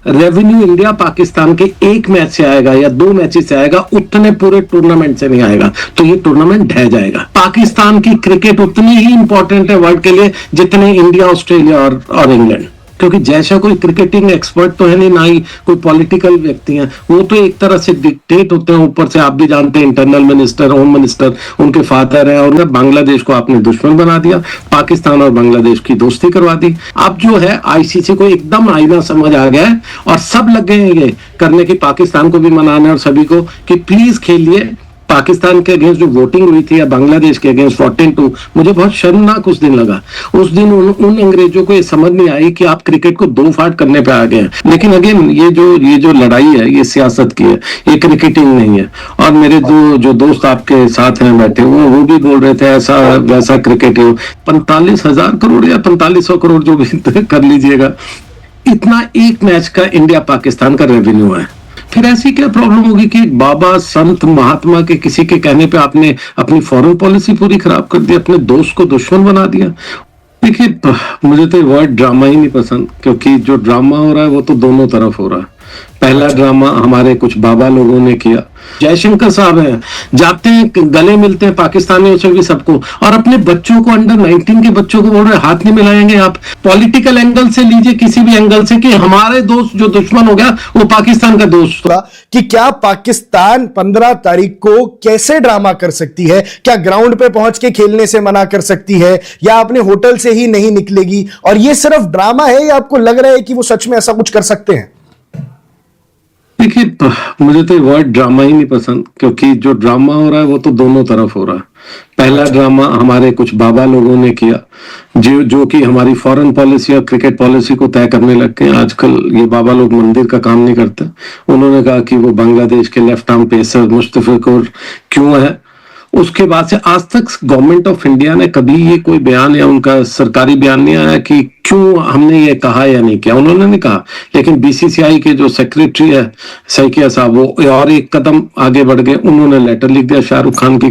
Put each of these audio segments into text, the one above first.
Revenue India Pakistan के एक match से आएगा या 2 मैचेस से आएगा, उतने पूरे टूर्नामेंट से नहीं आएगा। तो ये टूर्नामेंट ढह जाएगा। पाकिस्तान की क्रिकेट उतनी ही इंपॉर्टेंट है वर्ल्ड के लिए जितने इंडिया, ऑस्ट्रेलिया और इंग्लैंड। क्योंकि जैसा कोई क्रिकेटिंग एक्सपर्ट तो है नहीं, ना ही कोई पॉलिटिकल व्यक्ति हैं। वो तो एक तरह से डिक्टेट होते हैं ऊपर से, आप भी जानते हैं, इंटरनल मिनिस्टर, होम मिनिस्टर उनके फादर हैं। और बांग्लादेश को आपने दुश्मन बना दिया, पाकिस्तान और बांग्लादेश की दोस्ती करवा दी। अब जो है आईसीसी को एकदम आईना समझ आ गया है और सब लग गए हैं ये करने की, पाकिस्तान को भी मनाने और सभी को, कि प्लीज खेलिए। पाकिस्तान के अगेंस्ट जो वोटिंग हुई थी या बांग्लादेश के अगेंस्ट 14-2, मुझे बहुत शर्मनाक उस दिन लगा। उस दिन उन अंग्रेजों को ये समझ नहीं आई कि आप क्रिकेट को 2 फाट करने पे आ गए हैं। लेकिन अगेन ये जो लड़ाई है ये सियासत की है, ये क्रिकेटिंग नहीं है। और मेरे जो दोस्त आपके साथ हैं बैठे, वो भी बोल रहे थे ऐसा वैसा क्रिकेट है। 45,000 करोड़ या 4500 करोड़ जो भी कर लीजिएगा, इतना एक मैच का इंडिया पाकिस्तान का रेवेन्यू है। फिर ऐसी क्या प्रॉब्लम होगी कि बाबा, संत, महात्मा के किसी के कहने पे आपने अपनी फॉरेन पॉलिसी पूरी खराब कर दी, अपने दोस्त को दुश्मन बना दिया। देखिए, मुझे तो वर्ड ड्रामा ही नहीं पसंद, क्योंकि जो ड्रामा हो रहा है वो तो दोनों तरफ हो रहा है। पहला ड्रामा हमारे कुछ बाबा लोगों ने किया। जयशंकर साहब हैं, जाते हैं, गले मिलते हैं पाकिस्तानियों से भी सबको, और अपने बच्चों को, अंडर 19 के बच्चों को बोल रहे हाथ नहीं मिलाएंगे आप। पॉलिटिकल एंगल से लीजिए, किसी भी एंगल से, कि हमारे दोस्त जो दुश्मन हो गया वो पाकिस्तान का दोस्त। कि क्या पाकिस्तान 15 तारीख को कैसे ड्रामा कर सकती है? क्या ग्राउंड पे पहुंच के खेलने से मना कर सकती है, या अपने होटल से ही नहीं निकलेगी? और ये सिर्फ ड्रामा है या आपको लग रहा है कि वो सच में ऐसा कुछ कर सकते हैं? देखिए, मुझे तो वर्ड ड्रामा ही नहीं पसंद, क्योंकि जो ड्रामा हो रहा है वो तो दोनों तरफ हो रहा है। पहला ड्रामा हमारे कुछ बाबा लोगों ने किया, जो कि हमारी फॉरेन पॉलिसी और क्रिकेट पॉलिसी को तय करने लग गए। आजकल ये बाबा लोग मंदिर का काम नहीं करते। उन्होंने कहा कि वो बांग्लादेश के लेफ्ट आर्म पेसर मुस्तफिजुर क्यों है। उसके बाद से आज तक गवर्नमेंट ऑफ इंडिया ने कभी ये कोई बयान या उनका सरकारी बयान नहीं आया कि क्यों हमने ये कहा या नहीं किया। उन्होंने नहीं कहा। लेकिन बीसीसीआई के जो सेक्रेटरी है सैकिया साहब, वो और एक कदम आगे बढ़ गए। उन्होंने लेटर लिख दिया शाहरुख खान की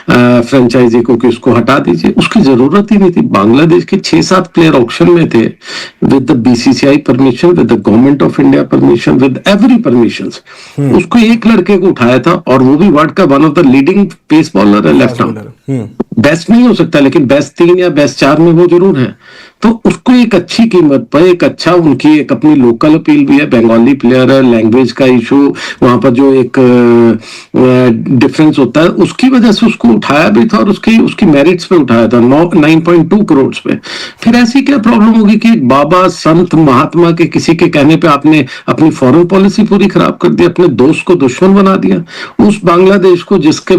फ्रेंचाइजी को कि उसको हटा दीजिए। उसकी जरूरत ही नहीं थी। बांग्लादेश के 6-7 प्लेयर ऑक्शन में थे, with the BCCI permission, with the government of India permission, with every permission. उसको एक लड़के को उठाया था, और वो भी वर्ल्ड का one of the leading pace bowler है, लेफ्ट आर्म। बेस्ट नहीं हो सकता, लेकिन बेस्ट 3 या बेस्ट 4 में वो जरूर है। तो उसको एक अच्छी कीमत पर, एक अच्छा, उनकी एक अपनी लोकल अपील भी है, बंगाली प्लेयर है, लैंग्वेज का इशू, वहां पर जो एक डिफरेंस होता है, उसकी वजह से उसको उठाया भी था, और उसकी मेरिट्स पे उठाया था 9.2 करोड़ पे। फिर ऐसी क्या प्रॉब्लम होगी कि बाबा, संत, महात्मा के किसी के कहने पे आपने अपनी फॉरेन पॉलिसी पूरी खराब कर दी, अपने दोस्त को दुश्मन बना दिया। उस बांग्लादेश को जिसके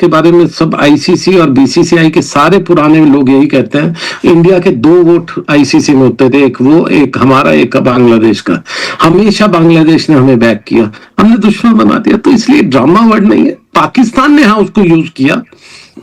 बारे में सब आईसीसी और बीसीसीआई के सारे पुराने लोग यही कहते हैं, इंडिया के 2 वोट आईसीसी में होते थे, एक वो, एक हमारा, एक बांग्लादेश का। हमेशा बांग्लादेश ने हमें बैक किया, हमने दुश्मन बना दिया। तो इसलिए ड्रामा वर्ड नहीं है। पाकिस्तान ने हाँ उसको यूज किया।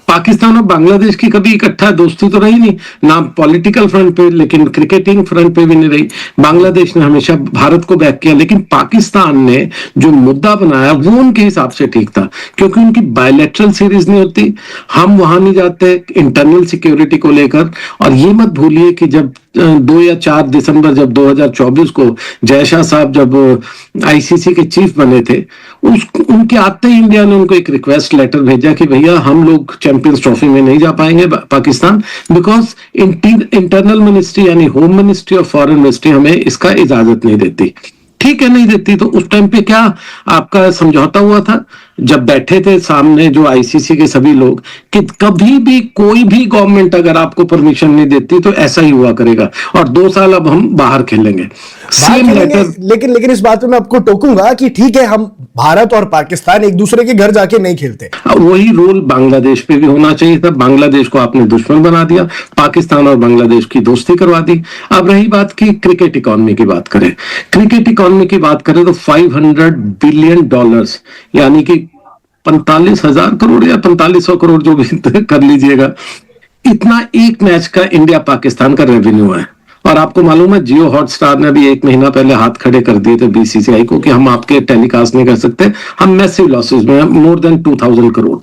पाकिस्तान और बांग्लादेश की कभी इकट्ठा दोस्ती तो रही नहीं, ना पॉलिटिकल फ्रंट पे, लेकिन क्रिकेटिंग फ्रंट पे भी नहीं रही। बांग्लादेश ने हमेशा भारत को बैक किया, लेकिन पाकिस्तान ने जो मुद्दा बनाया वो उनके हिसाब से ठीक था, क्योंकि उनकी बायलैटरल सीरीज नहीं होती, हम वहां नहीं जाते इंटरनल सिक्योरिटी को लेकर। और ये मत भूलिए कि जब 2 या 4 दिसंबर जब 2024 को जयशाह साहब जब आईसीसी के चीफ बने थे, उनके आते ही इंडिया ने उनको एक रिक्वेस्ट लेटर भेजा कि भैया हम लोग चैंपियंस ट्रॉफी में नहीं जा पाएंगे पाकिस्तान, बिकॉज इंटरनल मिनिस्ट्री यानी होम मिनिस्ट्री और फॉरेन मिनिस्ट्री हमें इसका इजाजत नहीं देती। ठीक है, नहीं देती। तो उस टाइम पे क्या आपका समझौता हुआ था, जब बैठे थे सामने जो आईसीसी के सभी लोग, कि कभी भी कोई भी गवर्नमेंट अगर आपको परमिशन नहीं देती तो ऐसा ही हुआ करेगा, और 2 साल अब हम बाहर खेलेंगे। Same letter. लेकिन इस बात पे मैं आपको टोकूंगा कि ठीक है, हम भारत और पाकिस्तान एक दूसरे के घर जाके नहीं खेलते। वही रूल बांग्लादेश पे भी होना चाहिए था। बांग्लादेश को आपने दुश्मन बना दिया, पाकिस्तान और बांग्लादेश की दोस्ती करवा दी। अब रही बात की क्रिकेट इकोनॉमी की बात करें, क्रिकेट इकोनॉमी की बात करें तो $500 बिलियन, यानी कि 45,000 करोड़ या 4500 करोड़ जो भी कर लीजिएगा, इतना एक मैच का इंडिया पाकिस्तान का रेवेन्यू है। और आपको मालूम है जियो हॉटस्टार ने भी 1 महीना पहले हाथ खड़े कर दिए थे बीसीसीआई को कि हम आपके टेलीकास्ट नहीं कर सकते, हम मैसिव लॉसेस में हैं, मोर देन 2000 करोड़।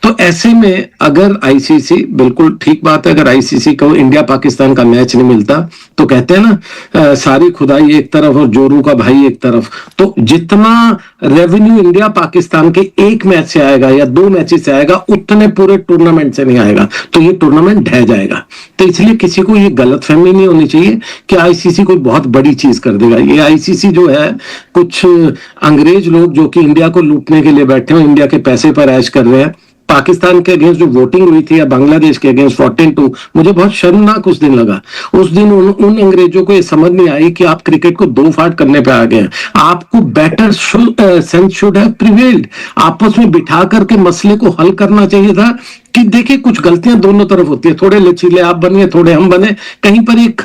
तो ऐसे में अगर आईसीसी, बिल्कुल ठीक बात है, अगर आईसीसी को इंडिया पाकिस्तान का मैच नहीं मिलता तो कहते हैं ना सारी खुदाई एक तरफ और जोरू का भाई एक तरफ, तो जितना रेवेन्यू इंडिया पाकिस्तान के एक मैच से आएगा या 2 मैचेस से आएगा उतने पूरे टूर्नामेंट से नहीं आएगा, तो ये टूर्नामेंट ढह जाएगा। तो इसलिए किसी को ये गलतफहमी नहीं होनी चाहिए कि आईसीसी कोई बहुत बड़ी चीज कर देगा। ये आईसीसी जो है कुछ अंग्रेज लोग जो कि इंडिया को लूटने के लिए बैठे हो, इंडिया के पैसे पर ऐश कर रहे हैं। पाकिस्तान के अगेंस्ट जो वोटिंग हुई थी या बांग्लादेश के अगेंस्ट 14-2, मुझे बहुत शर्मनाक उस दिन लगा। उस दिन उन अंग्रेजों को ये समझ नहीं आई कि आप क्रिकेट को 2 फाड़ करने पे आ गए हैं। आपको better sense should have prevailed, आपस में बिठा करके मसले को हल करना चाहिए था कि देखिए कुछ गलतियां दोनों तरफ होती है, थोड़े लचीले आप बनिए, थोड़े हम बने, कहीं पर एक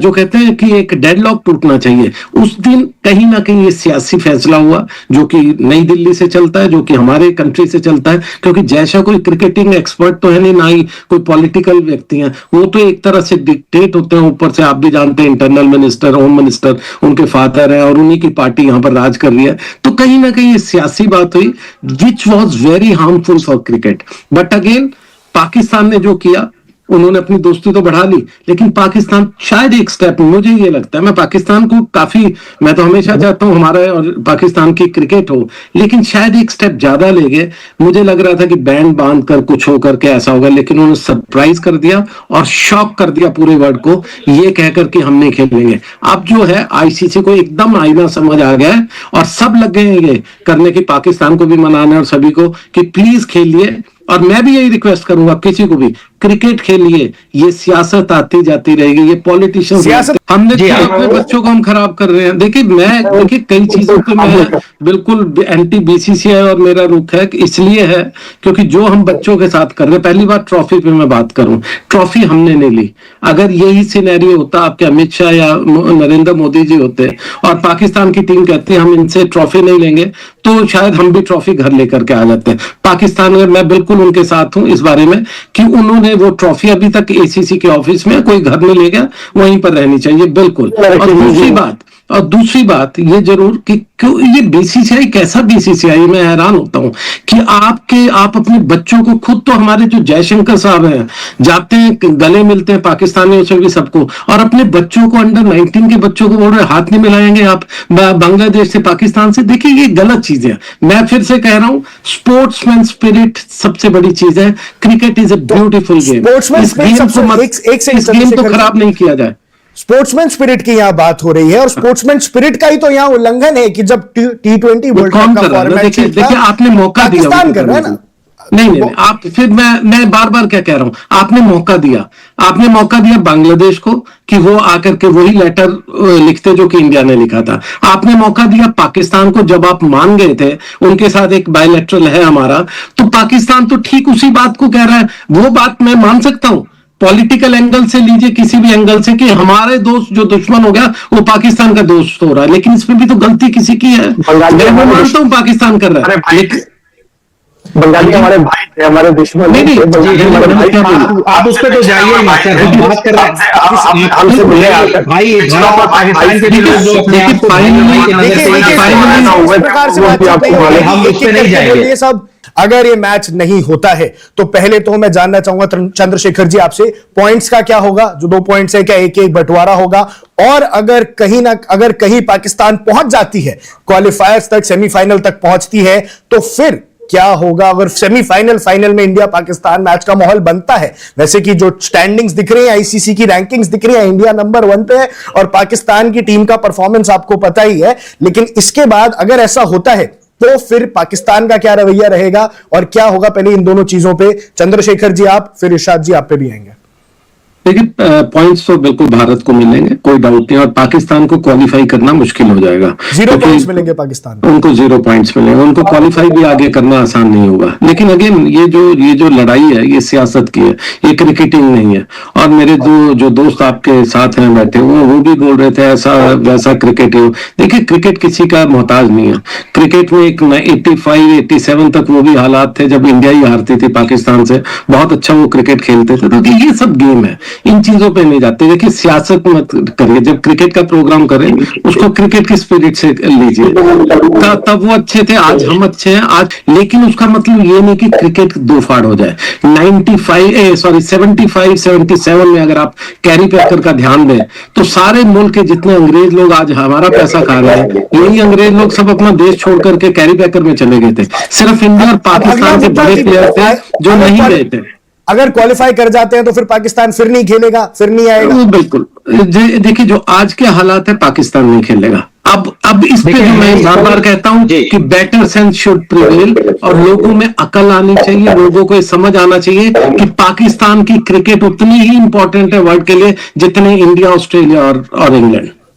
जो कहते हैं कि एक डेडलॉक टूटना चाहिए। उस दिन कहीं ना कहीं ये सियासी फैसला हुआ जो कि नई दिल्ली से चलता है, जो कि हमारे कंट्री से चलता है, क्योंकि जैसा कोई क्रिकेटिंग एक्सपर्ट तो है नहीं, ना ही कोई पॉलिटिकल व्यक्ति है, वो तो एक तरह से डिक्टेट होते हैं ऊपर से। आप भी जानते हैं इंटरनल मिनिस्टर, होम मिनिस्टर उनके फादर है और उन्हीं की पार्टी यहाँ पर राज कर रही है। तो कहीं ना कहीं ये सियासी बात हुई which was very harmful for cricket. But again Pakistan ने जो किया, उन्होंने अपनी दोस्ती तो बढ़ा ली, लेकिन पाकिस्तान शायद एक स्टेप, मुझे ये लगता है, मैं पाकिस्तान को काफी, मैं तो हमेशा चाहता हूं हमारा और पाकिस्तान की क्रिकेट हो, लेकिन शायद एक स्टेप ज्यादा ले गए। मुझे लग रहा था कि बैंड बांध कर कुछ हो करके ऐसा होगा, लेकिन उन्होंने सरप्राइज कर दिया और शॉक कर दिया पूरे वर्ल्ड को, ये कहकर कि हम नहीं खेलेंगे। अब जो है आईसीसी को एकदम आईना समझ आ गया है और सब लग गए हैं ये करने की, पाकिस्तान को भी मनाने और सभी को कि प्लीज खेलिए। और मैं भी यही रिक्वेस्ट करूंगा किसी को भी, क्रिकेट खेलिए। ये सियासत आती जाती रहेगी, ये पॉलिटिशियंस, हमने अपने बच्चों को हम खराब कर रहे हैं। देखिए कई चीजों पे मैं बिल्कुल एंटी बीसीसीआई और मेरा रुख है, इसलिए है क्योंकि जो हम बच्चों के साथ कर रहे हैं, पहली बार ट्रॉफी पे मैं बात करूं, ट्रॉफी हमने नहीं ली। अगर यही सिनेरियो होता, आपके अमित शाह या नरेंद्र मोदी जी होते और पाकिस्तान की टीम कहती है हम इनसे ट्रॉफी नहीं लेंगे, तो शायद हम भी ट्रॉफी घर लेकर के आ जाते हैं। पाकिस्तान में मैं बिल्कुल उनके साथ हूं इस बारे में कि उन्होंने वो ट्रॉफी अभी तक एसीसी के ऑफिस में कोई घर में ले गया, वहीं पर रहनी चाहिए बिल्कुल। और दूसरी बात ये जरूर कि क्यों ये बीसीसीआई कैसा बीसीसीआई, मैं हैरान होता हूं कि आप अपने बच्चों को, खुद तो हमारे जो जयशंकर साहब हैं जाते हैं गले मिलते हैं पाकिस्तानियों से भी सबको, और अपने बच्चों को अंडर 19 के बच्चों को बोल रहे हाथ नहीं मिलाएंगे आप बांग्लादेश से पाकिस्तान से। देखिए ये गलत चीज है, मैं फिर से कह रहा हूं स्पोर्ट्समैन स्पिरिट सबसे बड़ी चीज है। Cricket is a beautiful game, इस गेम को खराब नहीं किया जाए। स्पोर्ट्समैन स्पिरिट की यहां बात हो रही है और स्पोर्ट्समैन स्पिरिट का ही तो यहां उल्लंघन है कि जब T20 वर्ल्ड कप का फॉर्मेट, देखिए आपने मौका दिया, पाकिस्तान कर रहा है ना। नहीं आप फिर मैं बार बार क्या कह रहा हूं, आपने मौका दिया बांग्लादेश को कि वो आकर के वही लेटर लिखते जो कि इंडिया ने लिखा था। आपने मौका दिया पाकिस्तान को, जब आप मान गए थे उनके साथ एक बायलैटरल है हमारा, तो पाकिस्तान तो ठीक उसी बात को कह रहा है। वो बात मैं मान सकता हूं, पॉलिटिकल एंगल से लीजिए, किसी भी एंगल से, कि हमारे दोस्त जो दुश्मन हो गया वो पाकिस्तान का दोस्त हो रहा है, लेकिन इसमें भी तो गलती किसी की है। मैं मानता हूं पाकिस्तान कर रहा है, बंगाली हमारे भाई थे, हमारे दुश्मन नहीं आप उस पर तो जाइए मत सर, हम बात कर रहे हैं हमसे मिले भाई पाकिस्तान के लोग जो अपने आप को हम उस पर नहीं जाएंगे। ये सब अगर ये मैच नहीं होता है तो पहले तो मैं जानना चाहूंगा चंद्रशेखर जी आपसे, पॉइंट्स का क्या होगा? जो 2 पॉइंट्स है, क्या एक बंटवारा होगा? और अगर कहीं पाकिस्तान पहुंच जाती है क्वालिफायर्स तक, सेमीफाइनल तक पहुंचती है, तो फिर क्या होगा अगर फाइनल में इंडिया पाकिस्तान मैच का माहौल बनता है? वैसे कि जो स्टैंडिंग्स दिख रही हैं, आईसीसी की रैंकिंग्स दिख रही है, इंडिया नंबर 1 पे है और पाकिस्तान की टीम का परफॉर्मेंस आपको पता ही है। लेकिन इसके बाद अगर ऐसा होता है तो फिर पाकिस्तान का क्या रवैया रहेगा और क्या होगा? पहले इन दोनों चीजों पे चंद्रशेखर जी आप, फिर इरशाद जी आप पे भी आएंगे। देखिए पॉइंट्स तो बिल्कुल भारत को मिलेंगे, कोई डाउट नहीं, और पाकिस्तान को क्वालिफाई करना मुश्किल हो जाएगा। 0 पॉइंट्स मिलेंगे पाकिस्तान को, उनको 0 पॉइंट्स मिलेंगे, उनको क्वालिफाई भी आगे करना आसान नहीं होगा। लेकिन अगेन ये जो लड़ाई है ये सियासत की है, ये क्रिकेटिंग नहीं है। और मेरे जो दोस्त आपके साथ हैं बैठे वो भी बोल रहे थे ऐसा वैसा क्रिकेट ही हो। देखिए क्रिकेट किसी का मोहताज नहीं है। क्रिकेट में एक 85-87 तक वो भी हालात थे जब इंडिया ही हारती थी पाकिस्तान से, बहुत अच्छा वो क्रिकेट खेलते थे। तो ये सब गेम है, इन चीजों पे नहीं जाते। देखिए सियासत मत करिए, जब क्रिकेट का प्रोग्राम करें उसको क्रिकेट की स्पिरिट से लीजिए। तब वो अच्छे थे, आज हम अच्छे हैं आज, लेकिन उसका मतलब ये नहीं कि क्रिकेट दो फाड़ हो जाए। 75 77 में अगर आप कैरी पैकर का ध्यान दें तो सारे मुल्क के जितने अंग्रेज लोग आज हमारा पैसा खा रहे हैं, यही अंग्रेज लोग सब अपना देश छोड़ करके कैरी पैकर में चले गए थे। सिर्फ इंडिया और पाकिस्तान के बड़े प्लेयर थे जो नहीं गए थे। अगर क्वालिफाई कर जाते हैं तो फिर पाकिस्तान फिर नहीं खेलेगा, फिर नहीं आएगा। बिल्कुल, देखिए जो आज के हालात है पाकिस्तान नहीं खेलेगा। अब इस पे जो मैं बार बार कहता हूं कि बेटर सेंस शुड प्रिवेल, और लोगों में अकल आनी चाहिए, लोगों को ये समझ आना चाहिए कि पाकिस्तान की क्रिकेट उतनी ही इंपॉर्टेंट है वर्ल्ड के लिए जितने इंडिया, ऑस्ट्रेलिया और इंग्लैंड।